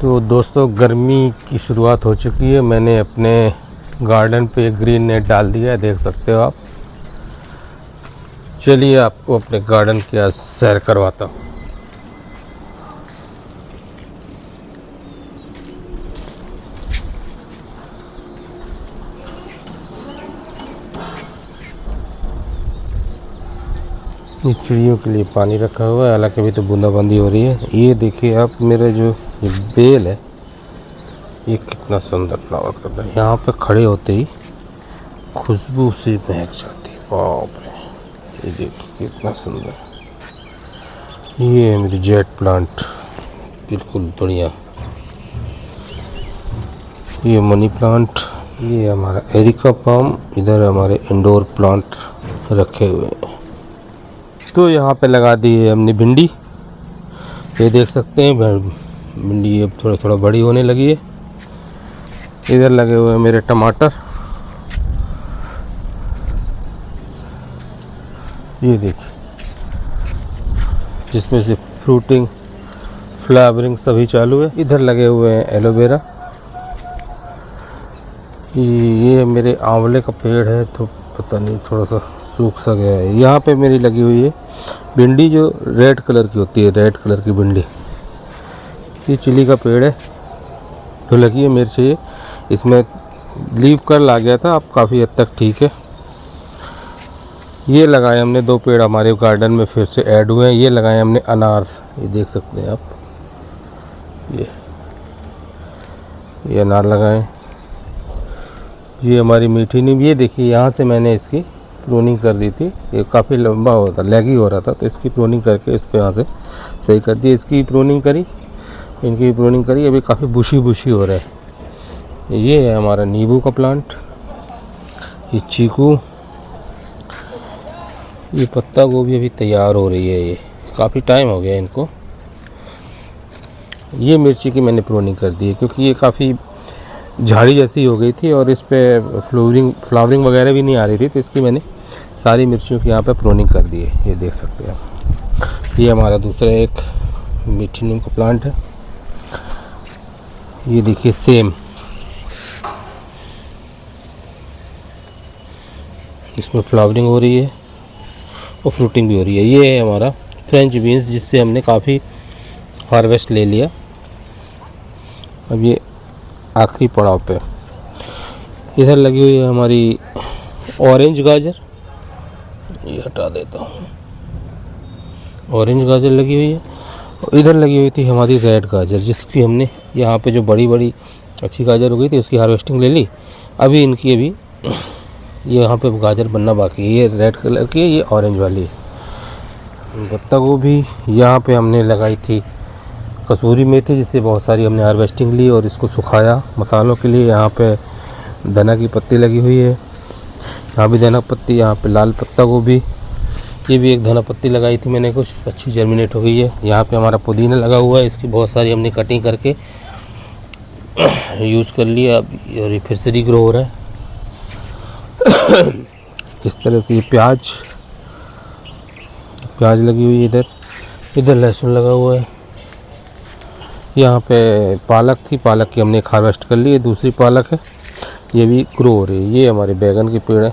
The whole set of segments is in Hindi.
तो दोस्तों गर्मी की शुरुआत हो चुकी है। मैंने अपने गार्डन पे ग्रीन नेट डाल दिया है, देख सकते हो आप। चलिए आपको अपने गार्डन की आज सैर करवाता हूँ। ये चिड़ियों के लिए पानी रखा हुआ है, हालांकि अभी तो बूंदाबांदी हो रही है। ये देखिए आप, मेरा जो ये बेल है ये कितना सुंदर फ्लावर कर रहा है। यहाँ पे खड़े होते ही खुशबू से महक जाती है। बाप रे, ये देखिए कितना सुंदर। ये है मेरी जेट प्लांट, बिल्कुल बढ़िया। ये मनी प्लांट, ये हमारा एरिका पाम। इधर हमारे इंडोर प्लांट रखे हुए हैं। तो यहाँ पे लगा दी है हमने भिंडी। ये देख सकते हैं भिंडी अब थोड़ा थोड़ा बड़ी होने लगी है। इधर लगे हुए हैं मेरे टमाटर। ये देखिए, जिसमें से फ्रूटिंग फ्लावरिंग सभी चालू है। इधर लगे हुए हैं एलोवेरा। ये मेरे आंवले का पेड़ है, तो पता नहीं थोड़ा सा सूख सा गया है। यहाँ पे मेरी लगी हुई है भिंडी, जो रेड कलर की होती है, रेड कलर की भिंडी। ये चिली का पेड़ है जो लगी है मिर्च। ये इसमें लीव कर्ल आ गया था, अब काफ़ी हद तक ठीक है। ये लगाए हमने 2 पेड़ हमारे गार्डन में फिर से ऐड हुए हैं। ये लगाए हमने अनार, ये देख सकते हैं आप। ये अनार लगाए। ये हमारी मीठी नीम। ये देखिए, यहाँ से मैंने इसकी प्रूनिंग कर दी थी। ये काफ़ी लंबा हो था, लैगी हो रहा था, तो इसकी प्रूनिंग करके इसको यहाँ से सही कर दी। इसकी प्रूनिंग करी, इनकी प्रूनिंग करी, अभी काफ़ी बुशी हो रहा है। ये है हमारा नींबू का प्लांट। ये चीकू। ये पत्ता गोभी अभी तैयार हो रही है, ये काफ़ी टाइम हो गया इनको। ये मिर्ची की मैंने प्रूनिंग कर दी है, क्योंकि ये काफ़ी झाड़ी जैसी हो गई थी और इस पे फ्लावरिंग वगैरह भी नहीं आ रही थी, तो इसकी मैंने सारी मिर्चियों की यहाँ पे प्रूनिंग कर दी है। ये देख सकते हैं आप। ये हमारा दूसरा एक मीठी नीम का प्लांट है। ये देखिए सेम, इसमें फ्लावरिंग हो रही है और फ्रूटिंग भी हो रही है। ये है हमारा फ्रेंच बीन्स, जिससे हमने काफ़ी हार्वेस्ट ले लिया। अब ये आखिरी पड़ाव पे। इधर लगी हुई है हमारी ऑरेंज गाजर। ये हटा देता हूँ, ऑरेंज गाजर लगी हुई है। और इधर लगी हुई थी हमारी रेड गाजर, जिसकी हमने यहाँ पे जो बड़ी बड़ी अच्छी गाजर हो गई थी उसकी हार्वेस्टिंग ले ली। अभी इनकी ये यहाँ पे गाजर बनना बाकी है। ये रेड कलर की है, ये ऑरेंज वाली है। पत्ता गोभी यहाँ पे हमने लगाई थी कसूरी मेथी, जिससे बहुत सारी हमने हार्वेस्टिंग ली और इसको सुखाया मसालों के लिए। यहाँ पे धनिया की पत्ती लगी हुई है, यहाँ भी धनिया पत्ती। यहाँ पे लाल पत्ता गोभी, ये भी एक धनिया पत्ती लगाई थी मैंने, कुछ अच्छी जर्मिनेट हो गई है। यहाँ पे हमारा पुदीना लगा हुआ है, इसकी बहुत सारी हमने कटिंग करके यूज़ कर लिया अब, और ये फिर से रीग्रो हो रहा है। इस तरह से ये प्याज लगी हुई है। इधर लहसुन लगा हुआ है। यहाँ पे पालक थी, पालक की हमने एक हार्वेस्ट कर ली है, दूसरी पालक है, ये भी ग्रो हो रही है। ये हमारे बैगन के पेड़ है,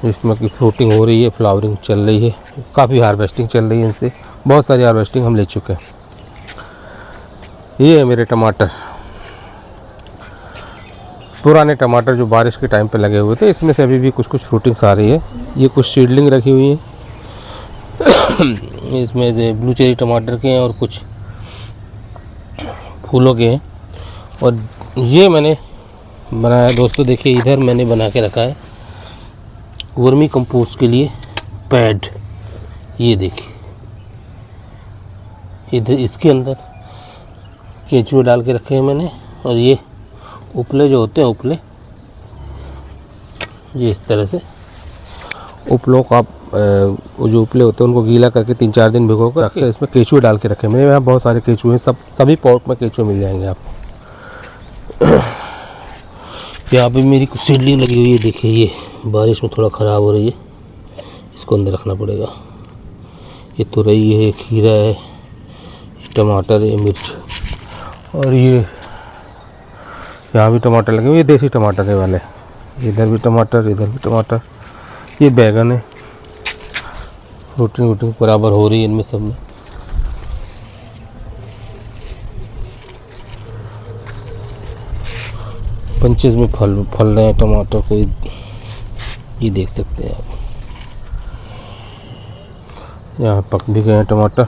इसमें की फ्रूटिंग हो रही है, फ्लावरिंग चल रही है, काफ़ी हार्वेस्टिंग चल रही है इनसे। बहुत सारी हार्वेस्टिंग हम ले चुके हैं। ये है मेरे टमाटर, पुराने टमाटर जो बारिश के टाइम पे लगे हुए थे। इसमें से अभी भी कुछ फ्रूटिंग्स आ रही है। ये कुछ सीडलिंग रखी हुई है इसमें से ब्लू चेरी टमाटर के हैं और कुछ फूलों के हैं। और ये मैंने बनाया दोस्तों, देखिए इधर मैंने बना के रखा है वर्मी कंपोस्ट के लिए पैड। ये देखिए, इधर इसके अंदर केंचुए डाल के रखे हैं मैंने। और ये उपले जो होते हैं, उपले, ये इस तरह से उपलों का वो जो उपले होते हैं उनको गीला करके 3-4 दिन भिगो कर रखे। इसमें केंचुए डाल के रखे। मेरे यहाँ बहुत सारे केंचुए हैं, सभी पॉट में केंचुए मिल जाएंगे आपको। यहाँ पे मेरी कुछ सीडलिंग लगी हुई है, देखिए ये बारिश में थोड़ा ख़राब हो रही है, इसको अंदर रखना पड़ेगा। ये तुरई है, खीरा है, टमाटर है, मिर्च। और ये यहाँ भी टमाटर लगे हुए, ये देसी टमाटर है वाले, इधर भी टमाटर, इधर भी टमाटर। ये बैगन है, रूटिंग बराबर हो रही है इनमें सब में। पंचेज में फल रहे हैं टमाटर को, ये देख सकते हैं आप। यहाँ पक भी गए हैं टमाटर।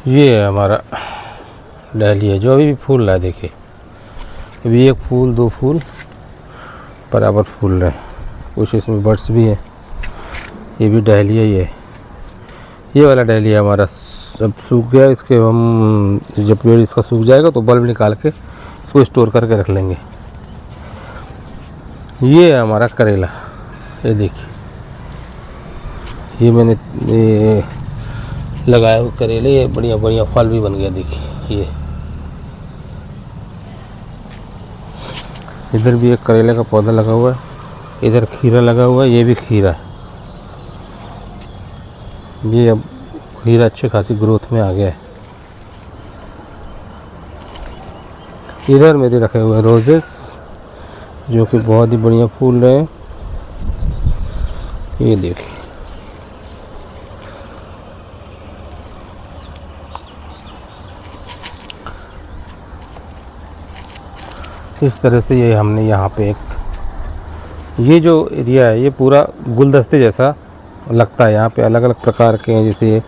ये है हमारा डहलिया जो अभी भी फूल रहा है, देखिए अभी एक फूल दो फूल बराबर फूल रहे हैं, कुछ इसमें बर्ड्स भी हैं। ये भी डहलिया ही है, ये वाला डहलिया हमारा सब सूख गया। इसके हम जब पेड़ इसका सूख जाएगा तो बल्ब निकाल के इसको स्टोर करके रख लेंगे। ये है हमारा करेला, ये देखिए, ये मैंने ये लगाया हुआ करेले, ये बढ़िया बढ़िया फल भी बन गया। देखिए ये इधर भी एक करेले का पौधा लगा हुआ है, इधर खीरा लगा हुआ है, ये भी खीरा है। ये अब खीरा अच्छे खासी ग्रोथ में आ गया है। इधर मेरे रखे हुए रोजेस जो कि बहुत ही बढ़िया फूल रहे हैं, ये देखिए। इस तरह से ये हमने यहाँ पे एक, ये जो एरिया है ये पूरा गुलदस्ते जैसा लगता है। यहाँ पे अलग अलग प्रकार के हैं, जैसे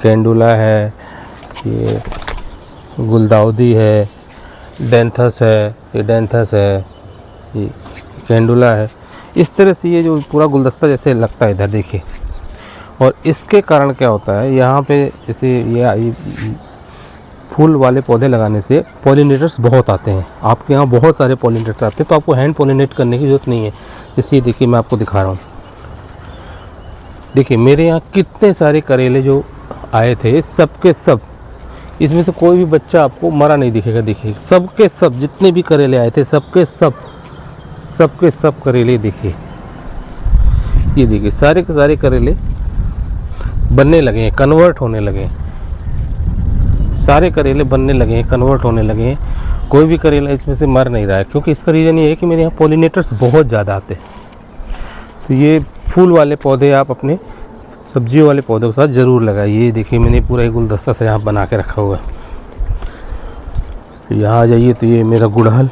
कैंडुला है, ये गुलदाउदी है, डेंथस है, ये डेंथस है, ये कैंडुला है। इस तरह से ये जो पूरा गुलदस्ता जैसे लगता है इधर देखिए। और इसके कारण क्या होता है, यहाँ पे जैसे ये फूल वाले पौधे लगाने से पॉलिनेटर्स बहुत आते हैं। आपके यहाँ बहुत सारे पॉलिनेटर्स आते हैं, तो आपको हैंड पॉलिनेट करने की ज़रूरत नहीं है। जैसे ये देखिए, मैं आपको दिखा रहा हूँ, देखिए मेरे यहाँ कितने सारे करेले जो आए थे, सबके सब, इसमें से कोई भी बच्चा आपको मरा नहीं दिखेगा। देखिए सबके सब जितने भी करेले आए थे, सबके सब करेले देखिए, ये देखिए सारे के सारे करेले बनने लगे हैं, कन्वर्ट होने लगे हैं। सारे करेले बनने लगे हैं, कन्वर्ट होने लगे हैं। कोई भी करेला इसमें से मर नहीं रहा है, क्योंकि इसका रीज़न ये है कि मेरे यहाँ पॉलिनेटर्स बहुत ज़्यादा आते हैं। तो ये फूल वाले पौधे आप अपने सब्जी वाले पौधों के साथ ज़रूर लगाइए। ये देखिए मैंने पूरा एक गुलदस्ता से यहाँ बना के रखा हुआ है। यहाँ आ जाइए तो ये मेरा गुड़हल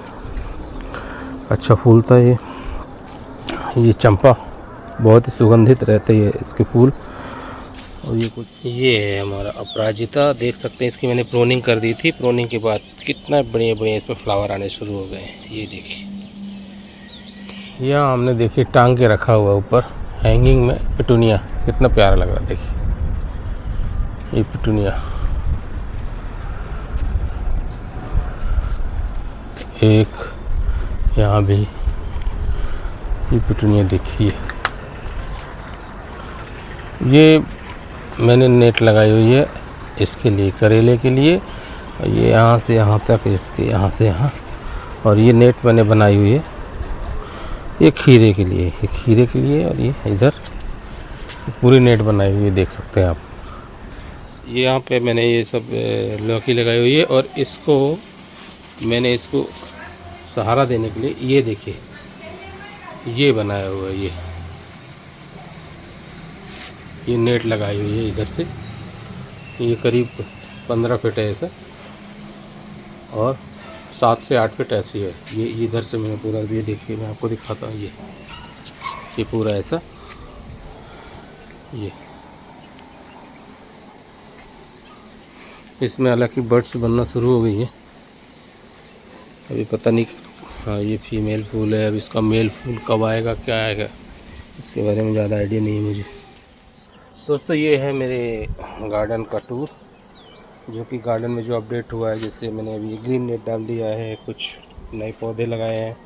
अच्छा फूलता है। ये चंपा बहुत ही सुगंधित रहते हैं इसके फूल। और ये है हमारा अपराजिता, देख सकते हैं इसकी मैंने प्रोनिंग कर दी थी। प्रोनिंग के बाद कितना बढ़िया बढ़िया इस पर फ्लावर आने शुरू हो गए हैं। ये देखिए, यहाँ हमने देखिए टांग के रखा हुआ ऊपर हैंगिंग में पिटूनिया, कितना प्यारा लग रहा है। देखिए ये पिटूनिया, एक यहाँ भी ये पिटूनिया देखिए। ये मैंने नेट लगाई हुई है इसके लिए, करेले के लिए। ये यहाँ से यहाँ तक, इसके यहाँ से यहाँ, और ये नेट मैंने बनाई हुई है ये खीरे के लिए, ये खीरे के लिए। और ये इधर पूरी नेट बनाई हुई है, देख सकते हैं आप। ये यहाँ पे मैंने ये सब लौकी लगाई हुई है, और इसको मैंने इसको सहारा देने के लिए ये देखिए ये बनाया हुआ है। ये नेट लगाई हुई है इधर से, ये करीब 15 फीट है ऐसा, और 7 से 8 फीट ऐसी है। ये इधर से मैंने पूरा, ये देखिए मैं आपको दिखाता हूँ, ये पूरा ऐसा, ये इसमें हालांकि बर्ड्स बनना शुरू हो गई है। अभी पता नहीं, हाँ ये फीमेल फूल है। अब इसका मेल फूल कब आएगा, क्या आएगा, इसके बारे में ज़्यादा आइडिया नहीं है मुझे। दोस्तों ये है मेरे गार्डन का टूर, जो कि गार्डन में जो अपडेट हुआ है। जैसे मैंने अभी ग्रीन नेट डाल दिया है, कुछ नए पौधे लगाए हैं।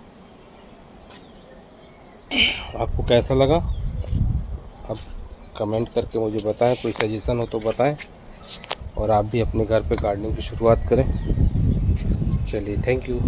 आपको कैसा लगा आप कमेंट करके मुझे बताएं, कोई सजेशन हो तो बताएं, और आप भी अपने घर पे गार्डनिंग की शुरुआत करें। चलिए, थैंक यू।